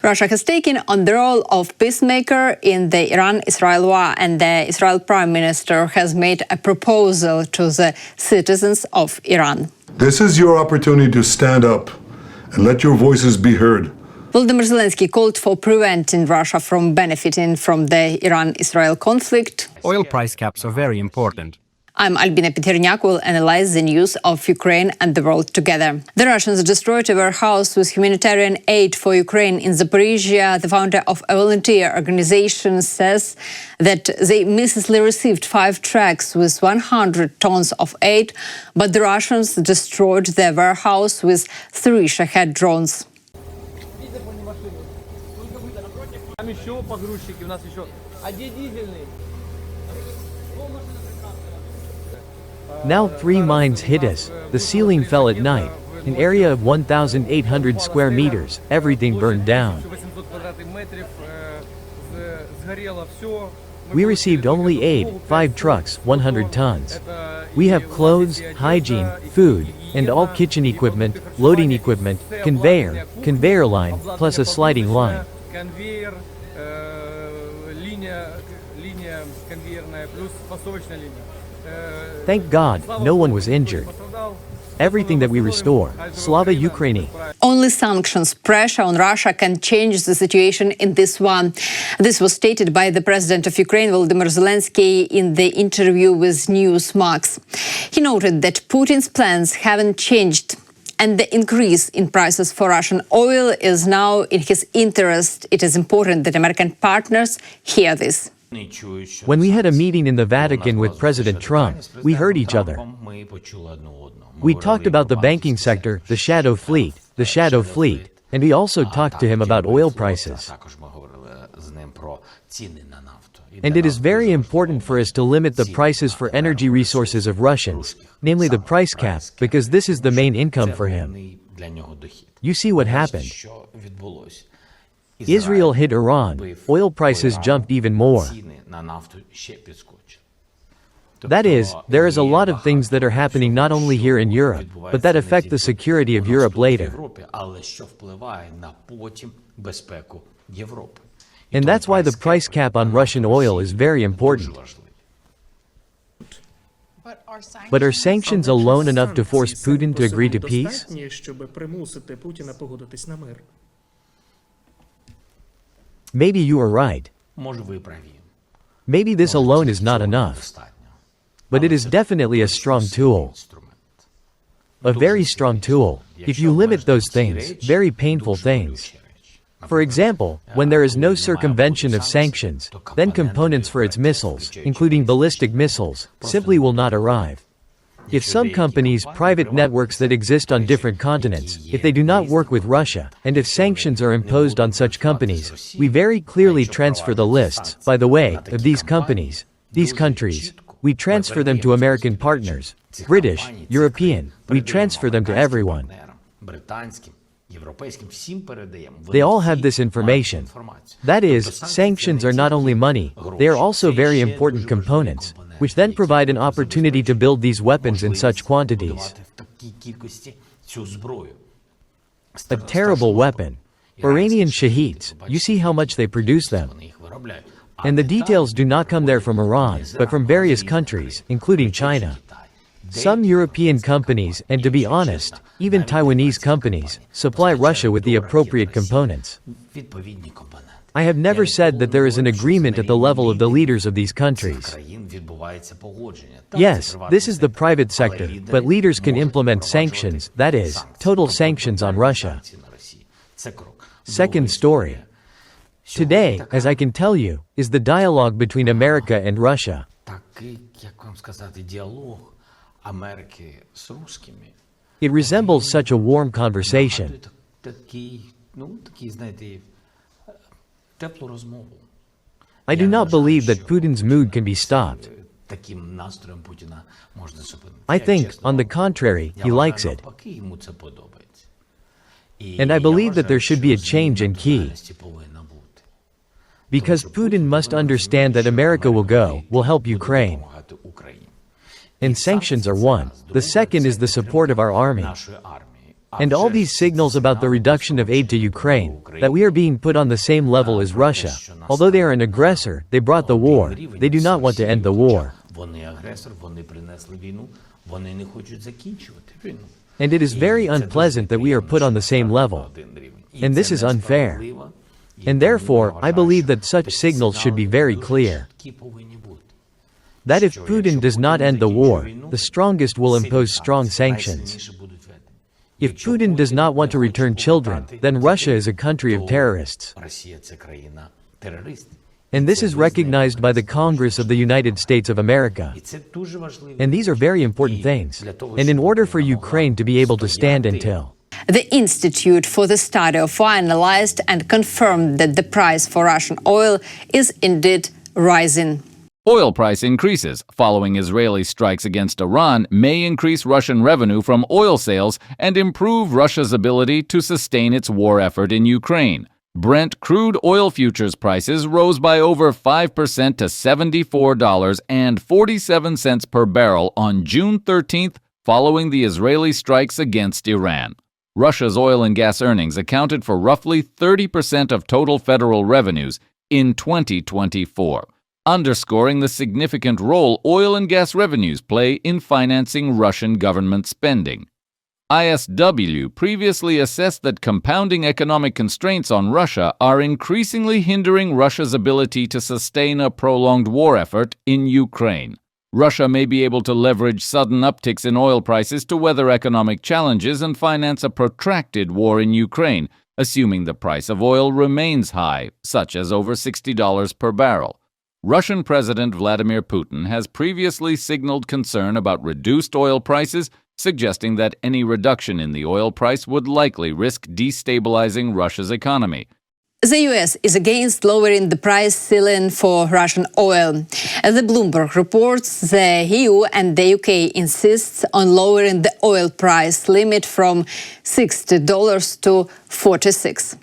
Russia has taken on the role of peacemaker in the Iran-Israel war, and the Israel Prime Minister has made a proposal to the citizens of Iran. This is your opportunity to stand up and let your voices be heard. Volodymyr Zelensky called for preventing Russia from benefiting from the Iran-Israel conflict. Oil price caps are very important. I'm Albina Peterniak, will analyze the news of Ukraine and the world together. The Russians destroyed a warehouse with humanitarian aid for Ukraine in Zaporizhia. The founder of a volunteer organization says that they mislily received 5 trucks with 100 tons of aid, but the Russians destroyed their warehouse with 3 Shahed drones. Now 3 mines hit us. The ceiling fell at night. An area of 1,800 square meters. Everything burned down. We received only aid, 5 trucks, 100 tons. We have clothes, hygiene, food, and all kitchen equipment, loading equipment, conveyor line, plus a sliding line. Thank God, no one was injured. Everything that we restore. Slava Ukraini. Only sanctions pressure on Russia can change the situation in this one. This was stated by the President of Ukraine, Volodymyr Zelensky, in the interview with Newsmax. He noted that Putin's plans haven't changed, and the increase in prices for Russian oil is now in his interest. It is important that American partners hear this. When we had a meeting in the Vatican with President Trump, we heard each other. We talked about the banking sector, the shadow fleet, and we also talked to him about oil prices. And it is very important for us to limit the prices for energy resources of Russians, namely the price cap, because this is the main income for him. You see what happened. Israel hit Iran, oil prices jumped even more. That is, there is a lot of things that are happening not only here in Europe, but that affect the security of Europe later. And that's why the price cap on Russian oil is very important. But are sanctions alone enough to force Putin to agree to peace? Maybe you are right. Maybe this alone is not enough. But it is definitely a strong tool. A very strong tool. If you limit those things, very painful things. For example, when there is no circumvention of sanctions, then components for its missiles, including ballistic missiles, simply will not arrive. If some companies, private networks that exist on different continents, if they do not work with Russia, and if sanctions are imposed on such companies, we very clearly transfer the lists, by the way, of these companies, these countries. We transfer them to American partners, British, European, we transfer them to everyone. They all have this information. That is, sanctions are not only money, they are also very important components, which then provide an opportunity to build these weapons in such quantities. A terrible weapon. Iranian Shaheeds, you see how much they produce them. And the details do not come there from Iran, but from various countries, including China. Some European companies, and to be honest, even Taiwanese companies, supply Russia with the appropriate components. I have never said that there is an agreement at the level of the leaders of these countries. Yes, this is the private sector, but leaders can implement sanctions, that is, total sanctions on Russia. Second story. Today, as I can tell you, is the dialogue between America and Russia. It resembles such a warm conversation. I do not believe that Putin's mood can be stopped. I think, on the contrary, he likes it. And I believe that there should be a change in key. Because Putin must understand that America will help Ukraine. And sanctions are one. The second is the support of our army. And all these signals about the reduction of aid to Ukraine, that we are being put on the same level as Russia. Although they are an aggressor, they brought the war. They do not want to end the war. And it is very unpleasant that we are put on the same level. And this is unfair. And therefore, I believe that such signals should be very clear. That if Putin does not end the war, the strongest will impose strong sanctions. If Putin does not want to return children, then Russia is a country of terrorists. And this is recognized by the Congress of the United States of America. And these are very important things. And in order for Ukraine to be able to stand until the Institute for the Study of War analyzed and confirmed that the price for Russian oil is indeed rising. Oil price increases following Israeli strikes against Iran may increase Russian revenue from oil sales and improve Russia's ability to sustain its war effort in Ukraine. Brent crude oil futures prices rose by over 5% to $74.47 per barrel on June 13th following the Israeli strikes against Iran. Russia's oil and gas earnings accounted for roughly 30% of total federal revenues in 2024. Underscoring the significant role oil and gas revenues play in financing Russian government spending. ISW previously assessed that compounding economic constraints on Russia are increasingly hindering Russia's ability to sustain a prolonged war effort in Ukraine. Russia may be able to leverage sudden upticks in oil prices to weather economic challenges and finance a protracted war in Ukraine, assuming the price of oil remains high, such as over $60 per barrel. Russian President Vladimir Putin has previously signaled concern about reduced oil prices, suggesting that any reduction in the oil price would likely risk destabilizing Russia's economy. The US is against lowering the price ceiling for Russian oil. As the Bloomberg reports, the EU and the UK insists on lowering the oil price limit from $60 to $46.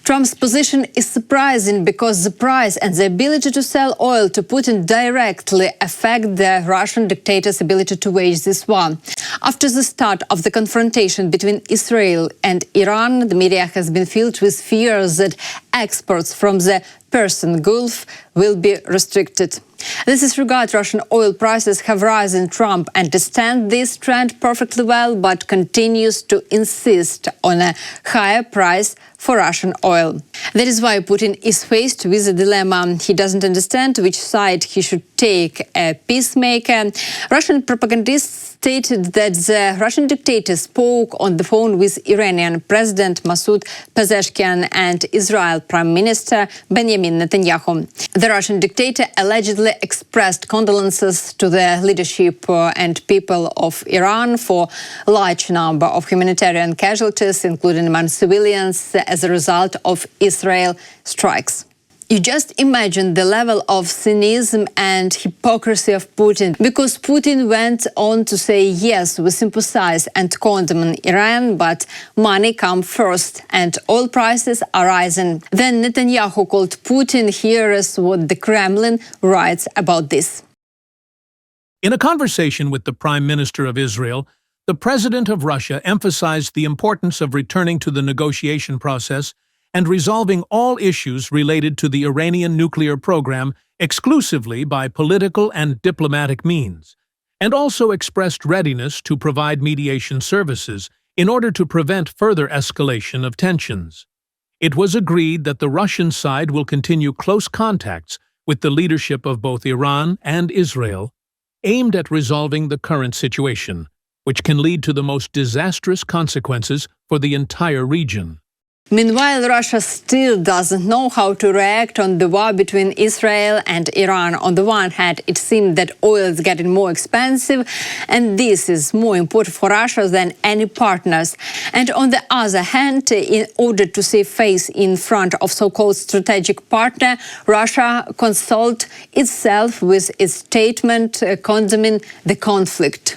Trump's position is surprising because the price and the ability to sell oil to Putin directly affect the Russian dictator's ability to wage this war. After the start of the confrontation between Israel and Iran, the media has been filled with fears that exports from the Persian Gulf will be restricted. This disregard Russian oil prices have risen. Trump understands this trend perfectly well, but continues to insist on a higher price for Russian oil. That is why Putin is faced with a dilemma. He doesn't understand which side he should take, a peacemaker. Russian propagandists stated that the Russian dictator spoke on the phone with Iranian President Masoud Pezeshkian and Israel Prime Minister Benjamin Netanyahu. The Russian dictator allegedly expressed condolences to the leadership and people of Iran for a large number of humanitarian casualties, including among civilians, as a result of Israel strikes. You just imagine the level of cynicism and hypocrisy of Putin, because Putin went on to say, yes, we sympathize and condemn Iran, but money comes first and oil prices are rising. Then Netanyahu called Putin. Here is what the Kremlin writes about this. In a conversation with the Prime Minister of Israel, the President of Russia emphasized the importance of returning to the negotiation process and resolving all issues related to the Iranian nuclear program exclusively by political and diplomatic means, and also expressed readiness to provide mediation services in order to prevent further escalation of tensions. It was agreed that the Russian side will continue close contacts with the leadership of both Iran and Israel, aimed at resolving the current situation, which can lead to the most disastrous consequences for the entire region. Meanwhile, Russia still doesn't know how to react on the war between Israel and Iran. On the one hand, it seems that oil is getting more expensive, and this is more important for Russia than any partners. And on the other hand, in order to save face in front of so-called strategic partner, Russia consoled itself with its statement condemning the conflict.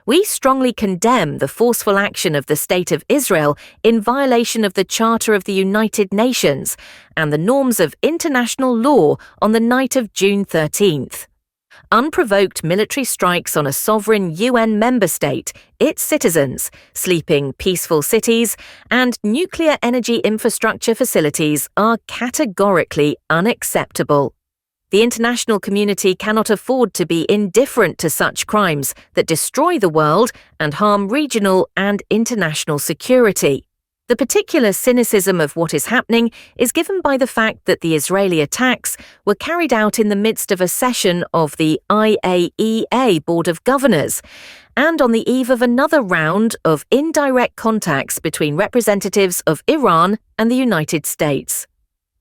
We strongly condemn the forceful action of the State of Israel in violation of the Charter of the United Nations and the norms of international law on the night of June 13th. unprovoked military strikes on a sovereign UN member state, its citizens, sleeping peaceful cities, and nuclear energy infrastructure facilities are categorically unacceptable. The international community cannot afford to be indifferent to such crimes that destroy the world and harm regional and international security. The particular cynicism of what is happening is given by the fact that the Israeli attacks were carried out in the midst of a session of the IAEA Board of Governors and on the eve of another round of indirect contacts between representatives of Iran and the United States.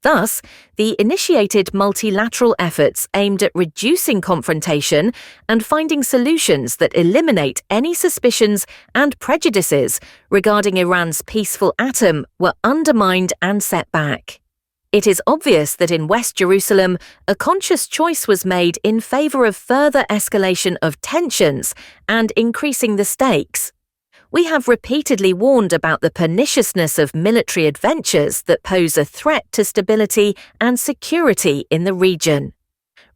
Thus, the initiated multilateral efforts aimed at reducing confrontation and finding solutions that eliminate any suspicions and prejudices regarding Iran's peaceful atom were undermined and set back. It is obvious that in West Jerusalem, a conscious choice was made in favor of further escalation of tensions and increasing the stakes. We have repeatedly warned about the perniciousness of military adventures that pose a threat to stability and security in the region.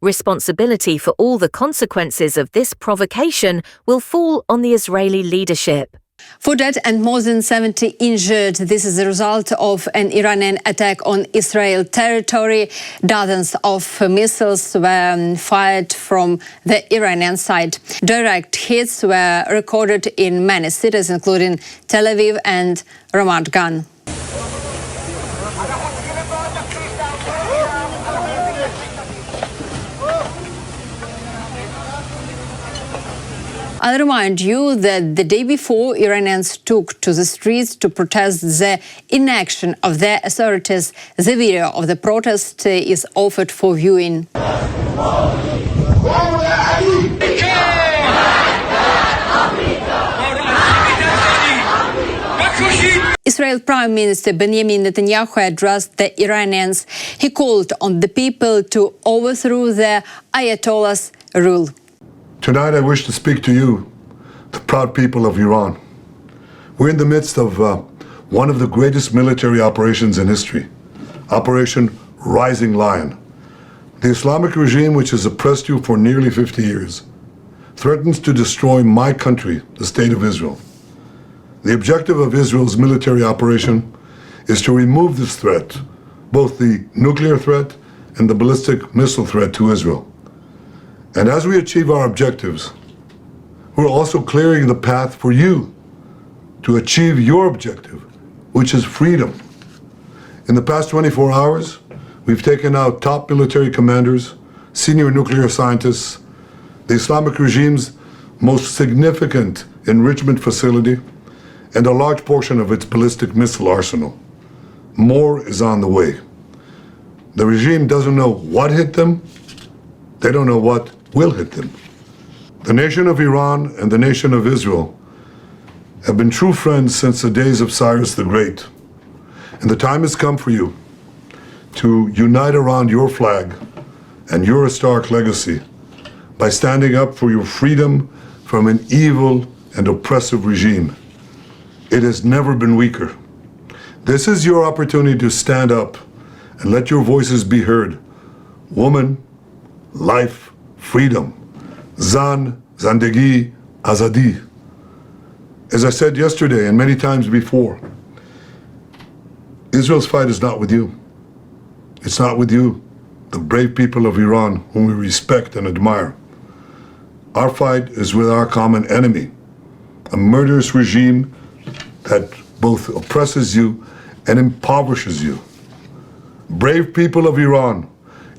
Responsibility for all the consequences of this provocation will fall on the Israeli leadership. For dead and more than 70 injured, this is the result of an Iranian attack on Israel territory. Dozens of missiles were fired from the Iranian side. Direct hits were recorded in many cities, including Tel Aviv and Ramat Gan. I'll remind you that the day before, Iranians took to the streets to protest the inaction of their authorities. The video of the protest is offered for viewing. Israel Prime Minister Benjamin Netanyahu addressed the Iranians. He called on the people to overthrow the Ayatollah's rule. Tonight I wish to speak to you, the proud people of Iran. We're in the midst of one of the greatest military operations in history, Operation Rising Lion. The Islamic regime, which has oppressed you for nearly 50 years, threatens to destroy my country, the State of Israel. The objective of Israel's military operation is to remove this threat, both the nuclear threat and the ballistic missile threat to Israel. And as we achieve our objectives, we're also clearing the path for you to achieve your objective, which is freedom. In the past 24 hours, we've taken out top military commanders, senior nuclear scientists, the Islamic regime's most significant enrichment facility, and a large portion of its ballistic missile arsenal. More is on the way. The regime doesn't know what hit them. They don't know what will hit them. The nation of Iran and the nation of Israel have been true friends since the days of Cyrus the Great. And the time has come for you to unite around your flag and your historic legacy by standing up for your freedom from an evil and oppressive regime. It has never been weaker. This is your opportunity to stand up and let your voices be heard. Woman, life, freedom. Zan, Zandegi, Azadi. As I said yesterday and many times before, Israel's fight is not with you. It's not with you, the brave people of Iran whom we respect and admire. Our fight is with our common enemy, a murderous regime that both oppresses you and impoverishes you. Brave people of Iran,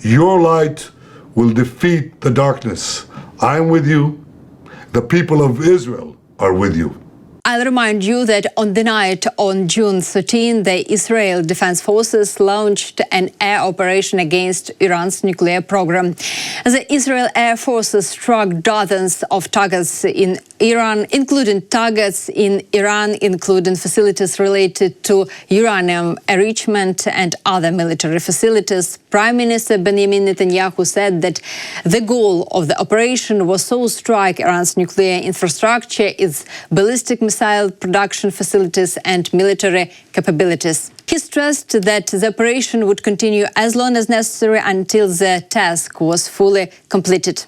your light will defeat the darkness. I am with you. The people of Israel are with you. I'll remind you that on the night on June 13, the Israel Defense Forces launched an air operation against Iran's nuclear program. The Israel Air Forces struck dozens of targets in Iran, including facilities related to uranium enrichment and other military facilities. Prime Minister Benjamin Netanyahu said that the goal of the operation was to strike Iran's nuclear infrastructure, its ballistic missile production facilities and military capabilities. He stressed that the operation would continue as long as necessary until the task was fully completed.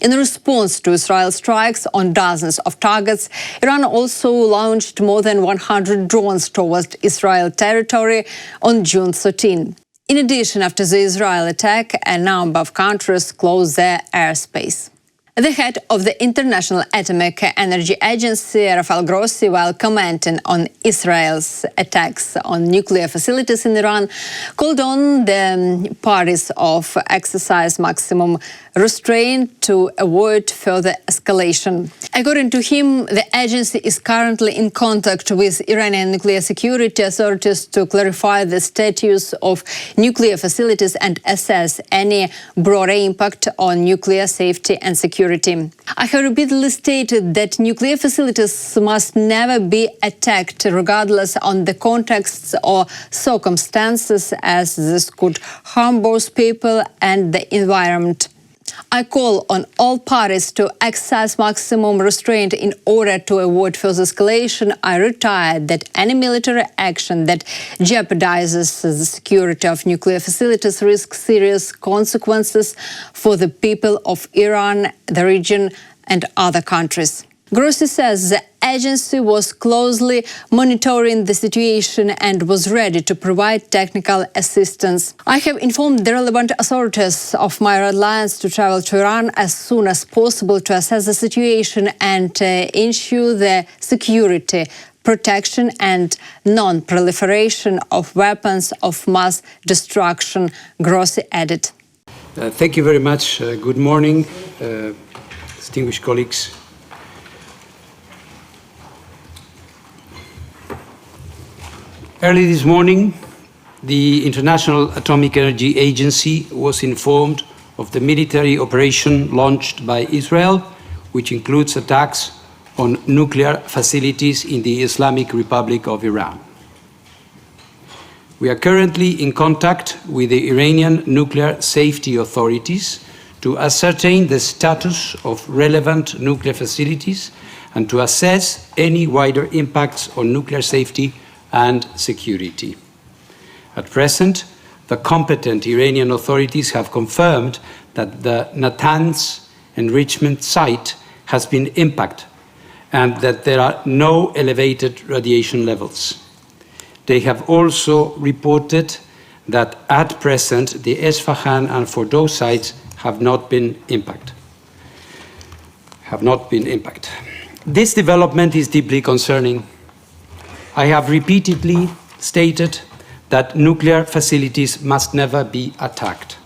In response to Israel's strikes on dozens of targets, Iran also launched more than 100 drones towards Israel territory on June 13. In addition, after the Israel attack, a number of countries closed their airspace. The head of the International Atomic Energy Agency, Rafael Grossi, while commenting on Israel's attacks on nuclear facilities in Iran, called on the parties to exercise maximum restraint to avoid further escalation. According to him, the agency is currently in contact with Iranian nuclear security authorities to clarify the status of nuclear facilities and assess any broader impact on nuclear safety and security. I have repeatedly stated that nuclear facilities must never be attacked, regardless of the contexts or circumstances, as this could harm both people and the environment. I call on all parties to exercise maximum restraint in order to avoid further escalation. I reiterate that any military action that jeopardizes the security of nuclear facilities risks serious consequences for the people of Iran, the region, and other countries. Grossi says the agency was closely monitoring the situation and was ready to provide technical assistance. I have informed the relevant authorities of my red lines to travel to Iran as soon as possible to assess the situation and ensure the security, protection and non-proliferation of weapons of mass destruction, Grossi added. Thank you very much. Good morning, distinguished colleagues. Early this morning, the International Atomic Energy Agency was informed of the military operation launched by Israel, which includes attacks on nuclear facilities in the Islamic Republic of Iran. We are currently in contact with the Iranian nuclear safety authorities to ascertain the status of relevant nuclear facilities and to assess any wider impacts on nuclear safety and security. At present, the competent Iranian authorities have confirmed that the Natanz enrichment site has been impacted and that there are no elevated radiation levels. They have also reported that at present the Esfahan and Fordow sites have not been impacted. This development is deeply concerning. I have repeatedly stated that nuclear facilities must never be attacked,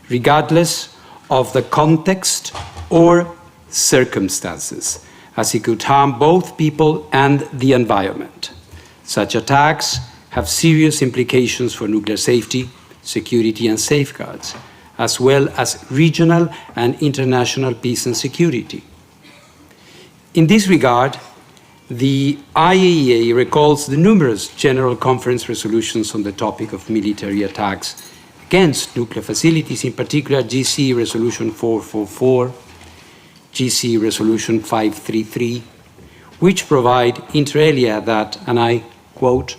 regardless of the context or circumstances, as it could harm both people and the environment. Such attacks have serious implications for nuclear safety, security and safeguards, as well as regional and international peace and security. In this regard, the IAEA recalls the numerous General Conference resolutions on the topic of military attacks against nuclear facilities, in particular GC Resolution 444, GC Resolution 533, which provide inter alia that, and I quote,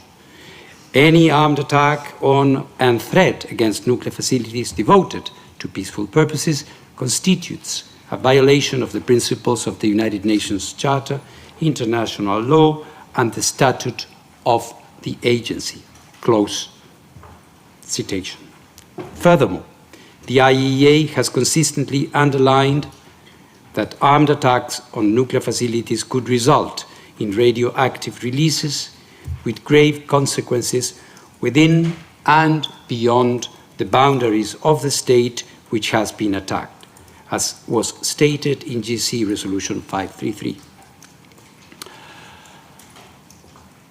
any armed attack on and threat against nuclear facilities devoted to peaceful purposes constitutes a violation of the principles of the United Nations Charter, international law, and the statute of the agency. Close citation. Furthermore, the IAEA has consistently underlined that armed attacks on nuclear facilities could result in radioactive releases with grave consequences within and beyond the boundaries of the state which has been attacked, as was stated in GC Resolution 533.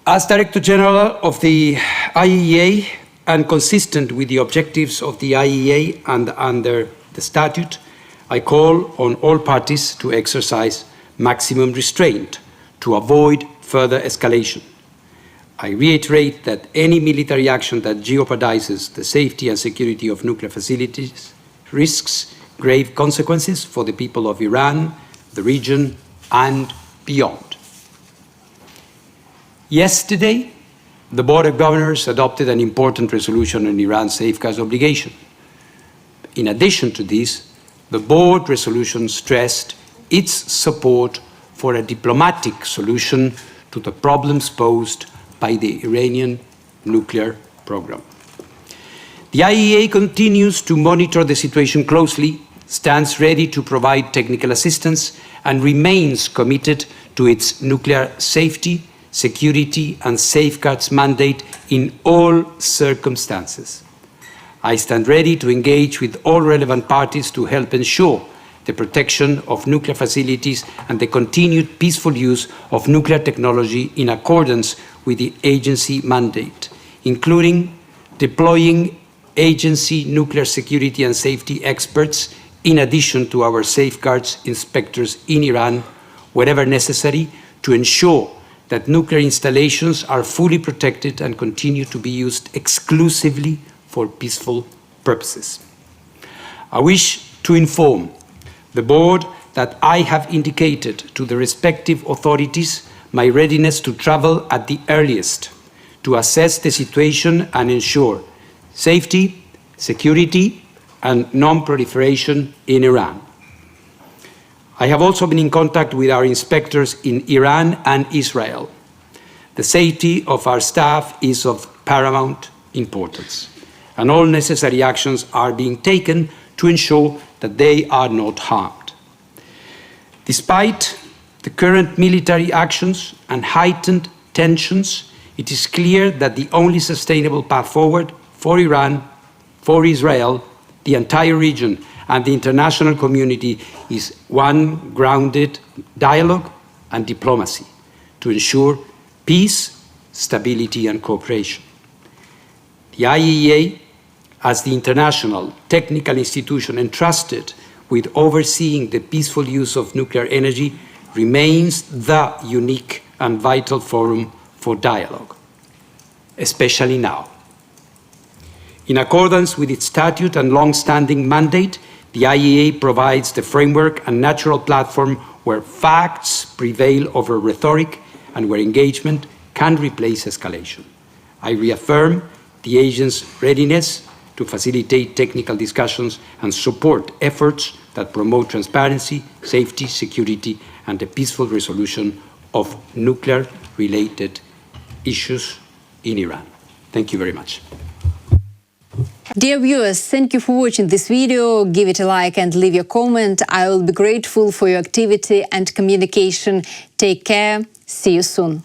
As Director General of the IAEA and consistent with the objectives of the IAEA and under the statute, I call on all parties to exercise maximum restraint to avoid further escalation. I reiterate that any military action that jeopardizes the safety and security of nuclear facilities risks grave consequences for the people of Iran, the region, and beyond. Yesterday, the Board of Governors adopted an important resolution on Iran's safeguards obligation. In addition to this, The board resolution stressed its support for a diplomatic solution to the problems posed by the Iranian nuclear program. The IAEA continues to monitor the situation closely, stands ready to provide technical assistance, and remains committed to its nuclear safety, security, and safeguards mandate in all circumstances. I stand ready to engage with all relevant parties to help ensure the protection of nuclear facilities and the continued peaceful use of nuclear technology in accordance with the agency mandate, including deploying agency nuclear security and safety experts in addition to our safeguards inspectors in Iran, wherever necessary, to ensure that nuclear installations are fully protected and continue to be used exclusively for peaceful purposes. I wish to inform the board that I have indicated to the respective authorities my readiness to travel at the earliest to assess the situation and ensure safety, security, and non-proliferation in Iran. I have also been in contact with our inspectors in Iran and Israel. The safety of our staff is of paramount importance, and all necessary actions are being taken to ensure that they are not harmed. Despite the current military actions and heightened tensions, it is clear that the only sustainable path forward for Iran, for Israel, the entire region, and the international community is one grounded dialogue and diplomacy to ensure peace, stability, and cooperation. The IAEA, as the international technical institution entrusted with overseeing the peaceful use of nuclear energy, remains the unique and vital forum for dialogue, especially now. In accordance with its statute and long-standing mandate, the IAEA provides the framework and natural platform where facts prevail over rhetoric and where engagement can replace escalation. I reaffirm the agent's readiness to facilitate technical discussions and support efforts that promote transparency, safety, security, and the peaceful resolution of nuclear-related issues in Iran. Thank you very much. Dear viewers, thank you for watching this video. Give it a like and leave your comment. I will be grateful for your activity and communication. Take care. See you soon.